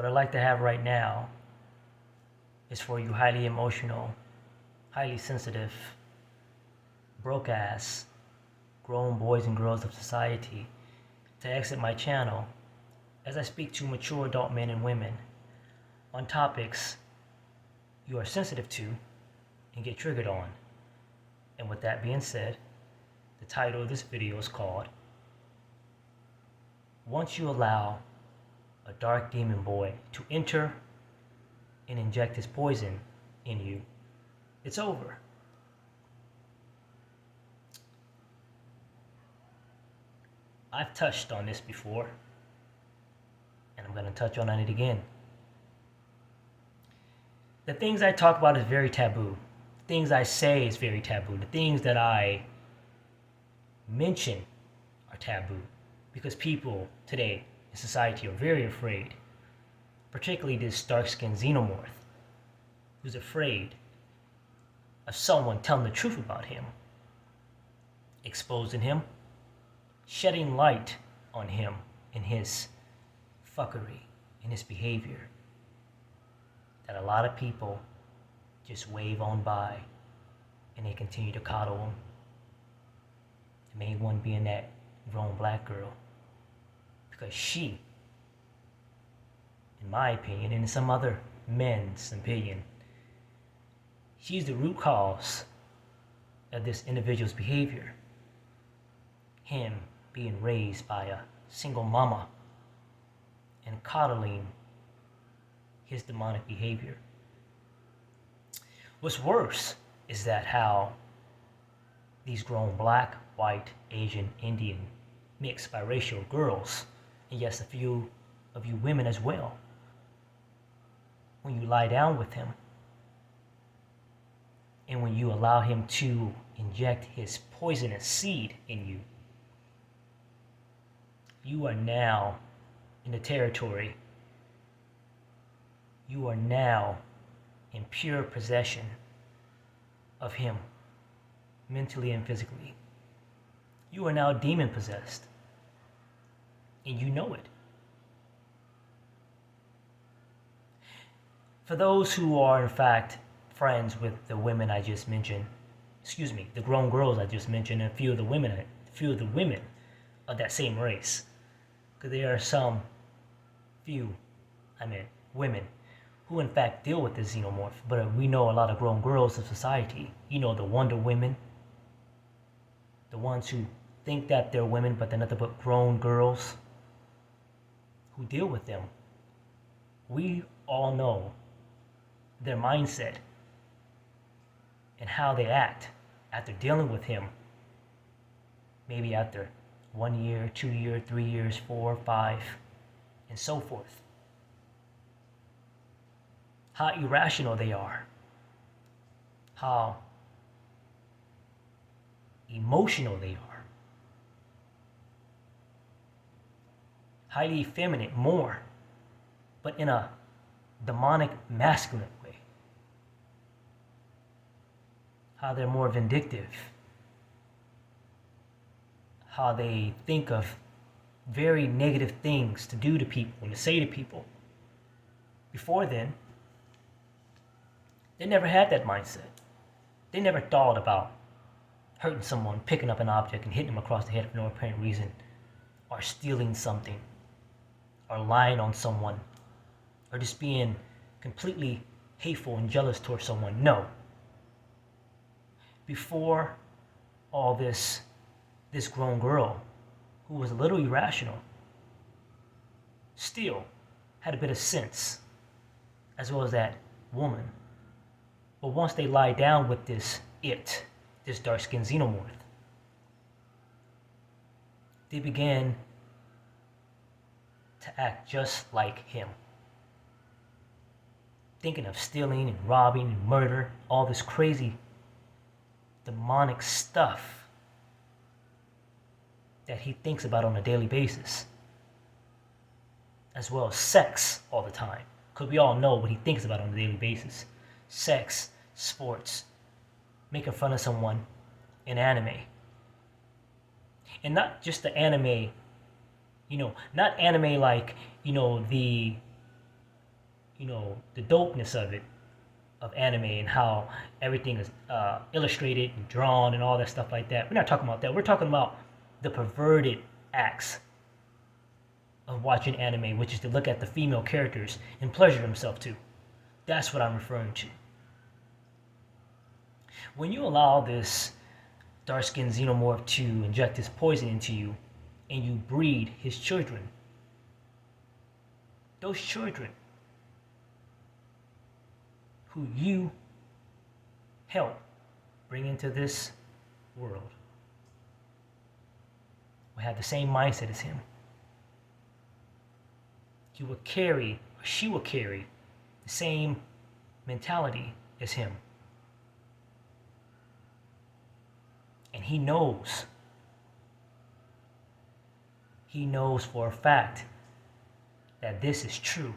What I'd like to have right now is for you highly emotional, highly sensitive, broke ass, grown boys and girls of society to exit my channel as I speak to mature adult men and women on topics you are sensitive to and get triggered on. And with that being said, the title of this video is called Once You Allow a Dark Demon Boy to Enter and Inject His Poison in You, It's Over. I've touched on this before, and I'm going to touch on it again. The things I talk about is very taboo. The things I say is very taboo. The things that I mention are taboo because people today in society are very afraid, particularly this dark-skinned xenomorph who's afraid of someone telling the truth about him, exposing him, shedding light on him and his fuckery and his behavior that a lot of people just wave on by and they continue to coddle him. The main one being that grown black girl, because she, in my opinion, and in some other men's opinion, she's the root cause of this individual's behavior. Him being raised by a single mama and coddling his demonic behavior. What's worse is that how these grown black, white, Asian, Indian, mixed biracial girls, and yes, a few of you women as well, when you lie down with him and when you allow him to inject his poisonous seed in you, you are now in the territory. You are now in pure possession of him, mentally and physically. You are now demon possessed, and you know it. For those who are in fact friends with the women I just mentioned, the grown girls I just mentioned, and a few of the women of that same race, because there are some women who in fact deal with the xenomorph, but we know a lot of grown girls of society. You know, the Wonder Women, the ones who think that they're women, but they're nothing but grown girls who deal with them. We all know their mindset and how they act after dealing with him, maybe after 1 year, 2 years, 3 years, 4, 5, and so forth. How irrational they are. How emotional they are. Highly effeminate, more, but in a demonic, masculine way. How they're more vindictive. How they think of very negative things to do to people and to say to people. Before then, they never had that mindset. They never thought about hurting someone, picking up an object and hitting them across the head for no apparent reason, or stealing something, or lying on someone, or just being completely hateful and jealous towards someone. No. Before all this grown girl, who was a little irrational, still had a bit of sense, as well as that woman. But once they lie down with this dark-skinned xenomorph, they began to act just like him. Thinking of stealing and robbing and murder, all this crazy demonic stuff that he thinks about on a daily basis, as well as sex all the time, because we all know what he thinks about on a daily basis. Sex, sports, making fun of someone in anime. And not just the anime, not anime like, the the dopeness of anime and how everything is illustrated and drawn and all that stuff like that. We're not talking about that. We're talking about the perverted acts of watching anime, which is to look at the female characters and pleasure himself too. That's what I'm referring to. When you allow this dark-skinned xenomorph to inject his poison into you and you breed his children, those children who you help bring into this world will have the same mindset as him. He will carry, or she will carry, the same mentality as him. And he knows for a fact that this is true.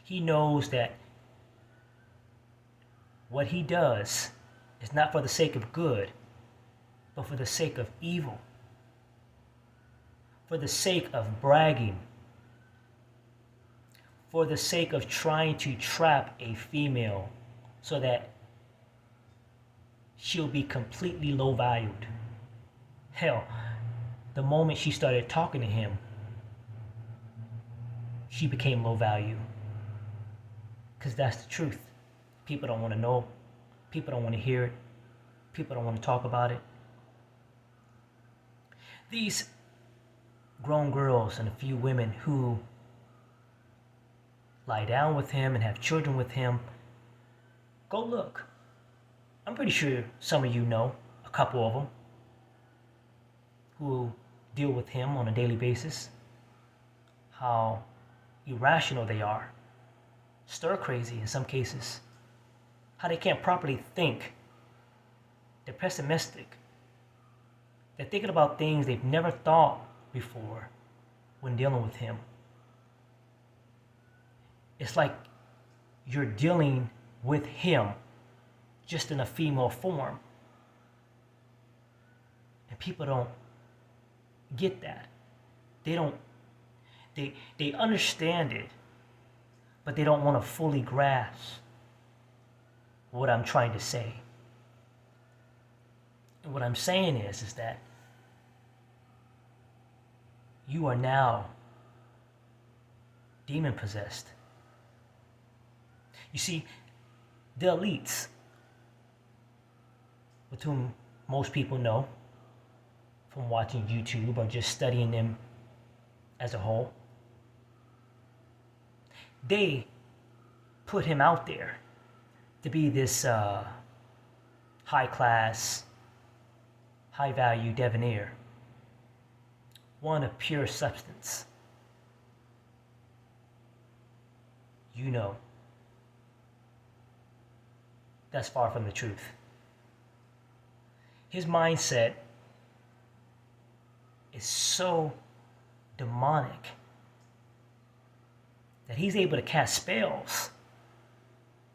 He knows that what he does is not for the sake of good, but for the sake of evil, for the sake of bragging, for the sake of trying to trap a female so that she'll be completely low valued. Hell, the moment she started talking to him, she became low value. Because that's the truth. People don't want to know. People don't want to hear it. People don't want to talk about it. These grown girls and a few women who lie down with him and have children with him, go look. I'm pretty sure some of you know a couple of them who deal with him on a daily basis. How irrational they are. Stir crazy in some cases. How they can't properly think. They're pessimistic. They're thinking about things they've never thought before when dealing with him. It's like you're dealing with him just in a female form. And people don't get that. They understand it, but they don't want to fully grasp what I'm trying to say. And what I'm saying is that you are now demon possessed. You see, the elites, with whom most people know from watching YouTube or just studying them as a whole, they put him out there to be this high class, high value debonair, one of pure substance. You know, that's far from the truth. His mindset is so demonic that he's able to cast spells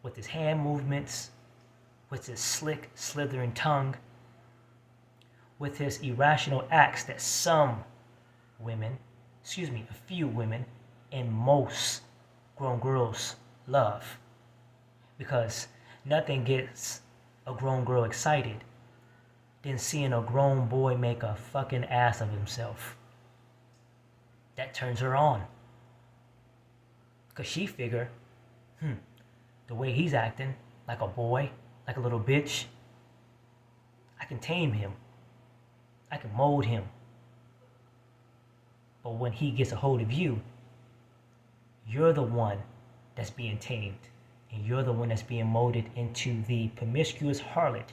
with his hand movements, with his slick, slithering tongue, with his irrational acts that some women, a few women, and most grown girls love. Because nothing gets a grown girl excited than seeing a grown boy make a fucking ass of himself. That turns her on. Because she figure, the way he's acting, like a boy, like a little bitch, I can tame him. I can mold him. But when he gets a hold of you, you're the one that's being tamed. And you're the one that's being molded into the promiscuous harlot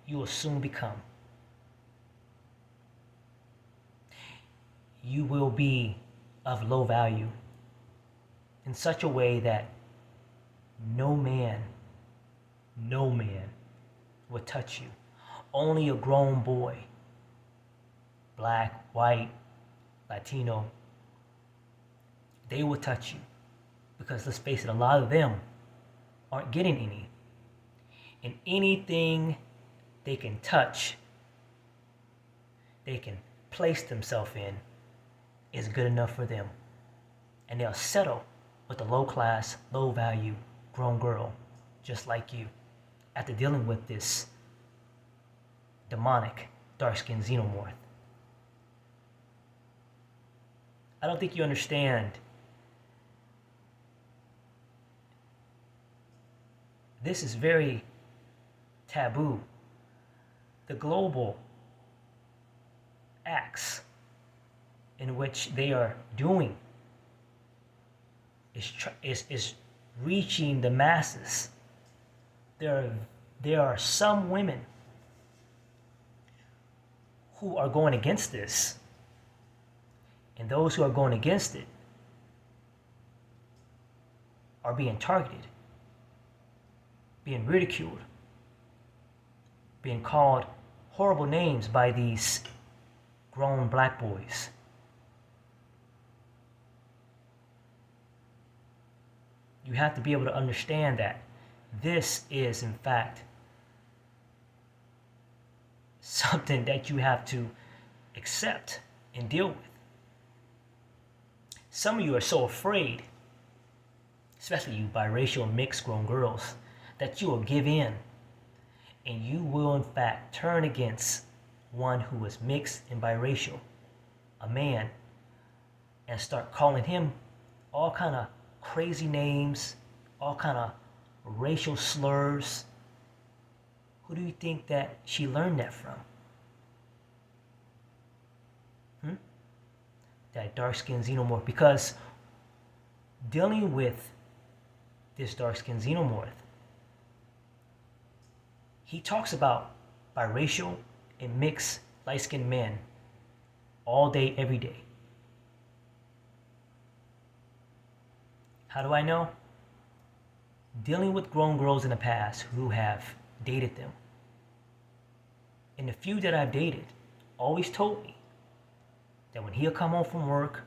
you will soon become. You will be of low value in such a way that no man would touch you. Only a grown boy, black, white, Latino, they will touch you. Because let's face it, a lot of them aren't getting any. And anything they can touch, they can place themselves in, is good enough for them. And they'll settle with a low class, low value grown girl just like you after dealing with this demonic dark skinned xenomorph. I don't think you understand. This is very taboo. The global acts in which they are doing is reaching the masses. There are some women who are going against this, and those who are going against it are being targeted, being ridiculed, being called horrible names by these grown black boys. You have to be able to understand that this is, in fact, something that you have to accept and deal with. Some of you are so afraid, especially you biracial mixed grown girls, that you will give in and you will, in fact, turn against one who is mixed and biracial, a man, and start calling him all kind of crazy names, all kind of racial slurs. Who do you think that she learned that from? That dark-skinned xenomorph. Because dealing with this dark-skinned xenomorph, he talks about biracial and mixed light-skinned men all day, every day. How do I know? Dealing with grown girls in the past who have dated them. And the few that I've dated always told me that when he'll come home from work,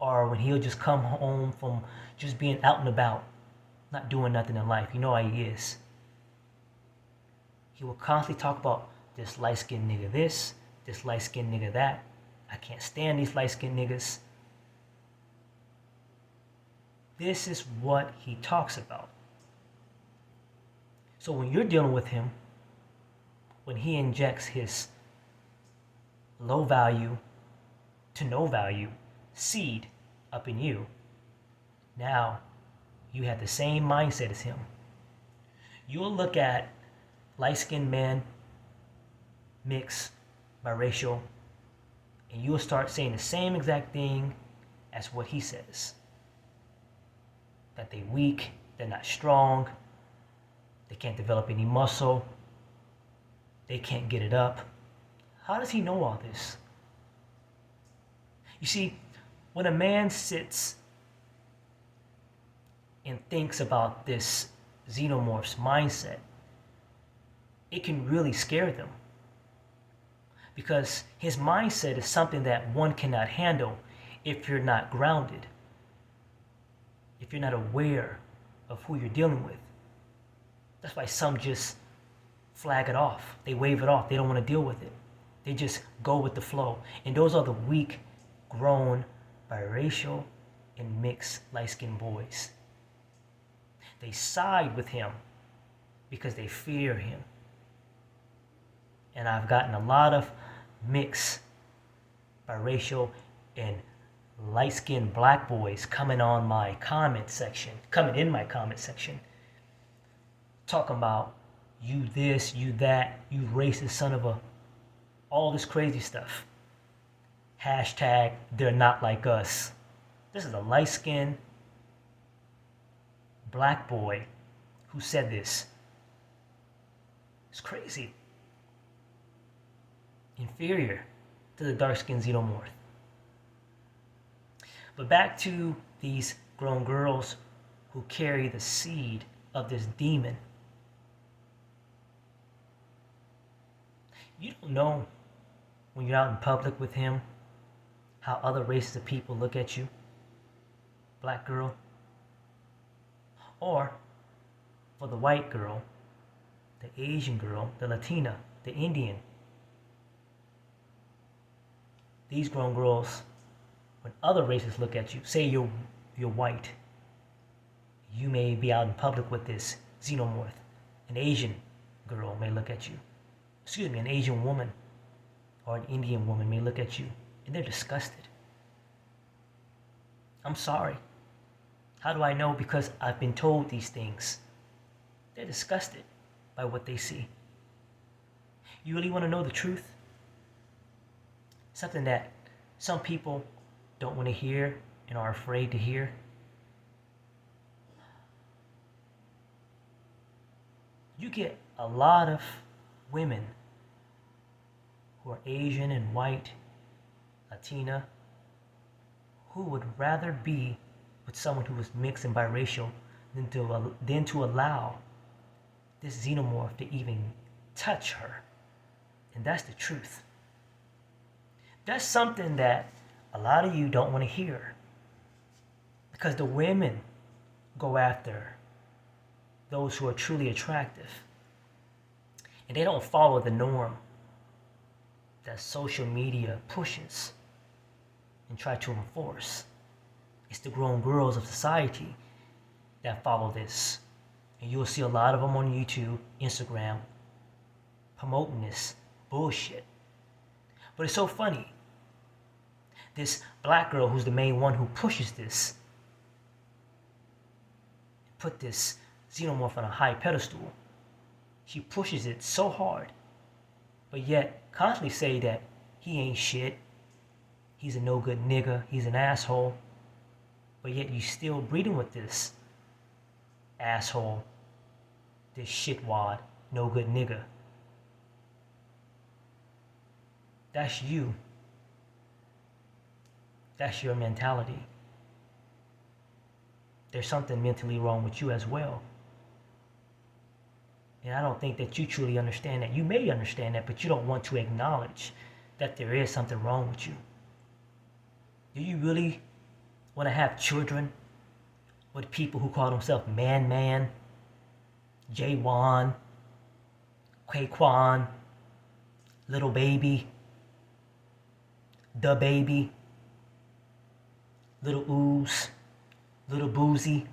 or when he'll just come home from just being out and about, not doing nothing in life, you know how he is. He will constantly talk about this light-skinned nigga this light-skinned nigga that. I can't stand these light-skinned niggas. This is what he talks about. So when you're dealing with him, when he injects his low value to no value seed up in you, now you have the same mindset as him. You'll look at light-skinned men, mixed, biracial, and you'll start saying the same exact thing as what he says. That they're weak, they're not strong, they can't develop any muscle, they can't get it up. How does he know all this? You see, when a man sits and thinks about this xenomorph's mindset, it can really scare them. Because his mindset is something that one cannot handle if you're not grounded, if you're not aware of who you're dealing with. That's why some just flag it off. They wave it off. They don't want to deal with it. They just go with the flow. And those are the weak, grown, biracial, and mixed light-skinned boys. They side with him because they fear him. And I've gotten a lot of mixed, biracial, and light-skinned black boys coming in my comment section, talking about you this, you that, you racist son of a, all this crazy stuff. Hashtag, they're not like us. This is a light-skinned black boy who said this. It's crazy. Inferior to the dark-skinned xenomorph. But back to these grown girls who carry the seed of this demon. You don't know when you're out in public with him how other races of people look at you. Black girl. Or for the white girl, the Asian girl, the Latina, the Indian. These grown girls, when other races look at you, say you're white, You may be out in public with this xenomorph. An Asian girl may look at you. Excuse me, an Asian woman or an Indian woman may look at you and they're disgusted. I'm sorry. How do I know? Because I've been told these things. They're disgusted by what they see. You really want to know the truth? Something that some people don't want to hear and are afraid to hear. You get a lot of women who are Asian and white, Latina, who would rather be with someone who is mixed and biracial than to allow this xenomorph to even touch her. And that's the truth. That's something that a lot of you don't want to hear. Because the women go after those who are truly attractive. And they don't follow the norm that social media pushes and try to enforce. It's the grown girls of society that follow this. And you'll see a lot of them on YouTube, Instagram, promoting this bullshit. But it's so funny. This black girl who's the main one who pushes this, put this xenomorph on a high pedestal. She pushes it so hard, but yet constantly say that he ain't shit. He's a no good nigga. He's an asshole. But yet you still breeding with this asshole, this shitwad, no good nigga. That's you. That's your mentality. There's something mentally wrong with you as well. And I don't think that you truly understand that. You may understand that, but you don't want to acknowledge that there is something wrong with you. Do you really want to have children with people who call themselves Man, J1, Quaquan, Little Baby, The Baby, Little Ooze, Little Boozy,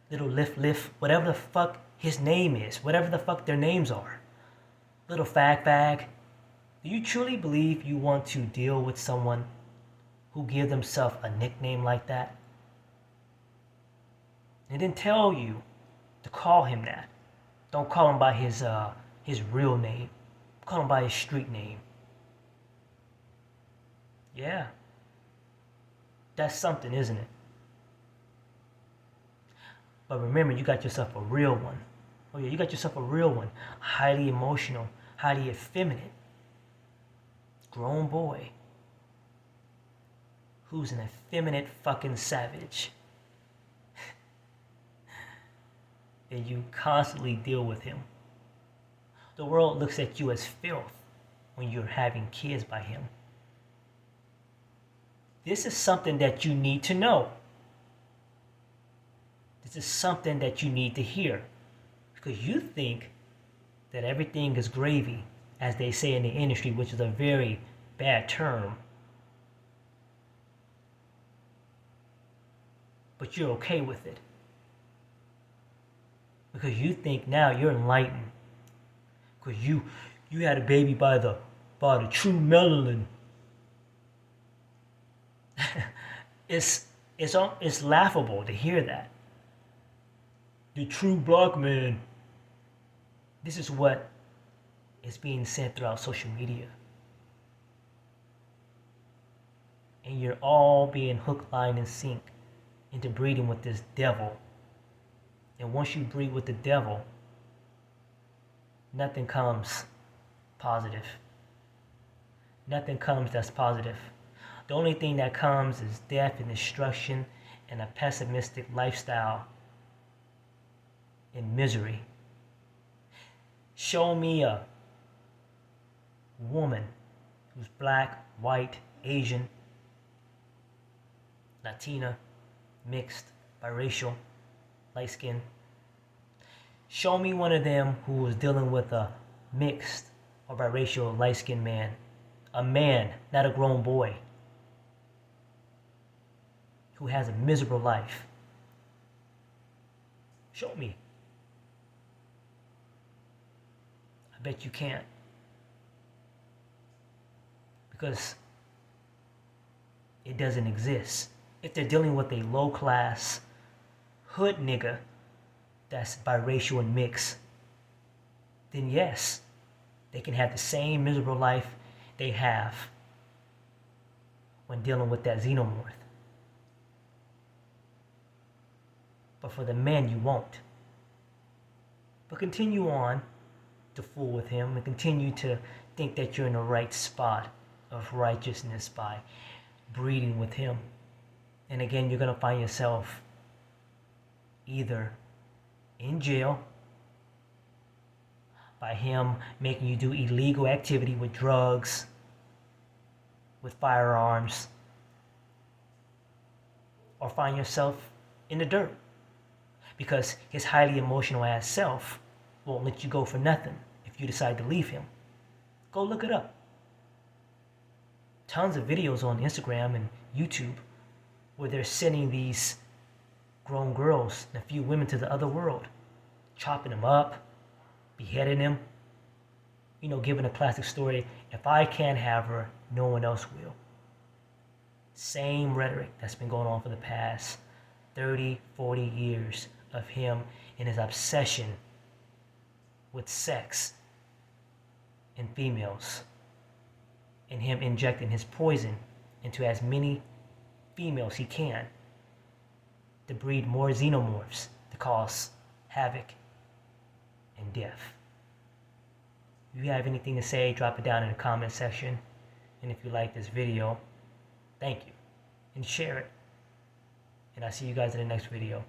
Little Lift, whatever the fuck his name is, whatever the fuck their names are. Little Fag. Do you truly believe you want to deal with someone who give themselves a nickname like that? They didn't tell you to call him that. Don't call him by his real name. Call him by his street name. Yeah. That's something, isn't it? But remember, you got yourself a real one. Oh yeah, you got yourself a real one. Highly emotional, highly effeminate, grown boy who's an effeminate fucking savage. And you constantly deal with him. The world looks at you as filth when you're having kids by him. This is something that you need to know. This is something that you need to hear. Because you think that everything is gravy, as they say in the industry, which is a very bad term. But you're okay with it. Because you think now you're enlightened. Because you had a baby by the true melanin. It's laughable to hear that. The true black man. This is what is being said throughout social media. And you're all being hook, line, and sink into breeding with this devil. And once you breed with the devil, nothing comes positive. Nothing comes that's positive. The only thing that comes is death and destruction and a pessimistic lifestyle and misery. Show me a woman who's black, white, Asian, Latina, mixed, biracial, light skin. Show me one of them who was dealing with a mixed or biracial light skinned man. A man, not a grown boy, who has a miserable life. Show me. I bet you can't. Because it doesn't exist. If they're dealing with a low-class hood nigga that's biracial and mixed, then yes, they can have the same miserable life they have when dealing with that xenomorph. But for the men, you won't. But continue on to fool with him and continue to think that you're in the right spot of righteousness by breeding with him. And again, you're going to find yourself either in jail by him making you do illegal activity with drugs, with firearms, or find yourself in the dirt because his highly emotional ass self won't let you go for nothing if you decide to leave him. Go look it up. Tons of videos on Instagram and YouTube where they're sending these grown girls and a few women to the other world, chopping them up, beheading them, giving a classic story, if I can't have her, no one else will. Same rhetoric that's been going on for the past 30, 40 years of him and his obsession with sex and females, and him injecting his poison into as many females he can to breed more xenomorphs to cause havoc and death. If you have anything to say, drop it down in the comment section. And if you like this video, thank you. And share it. And I'll see you guys in the next video.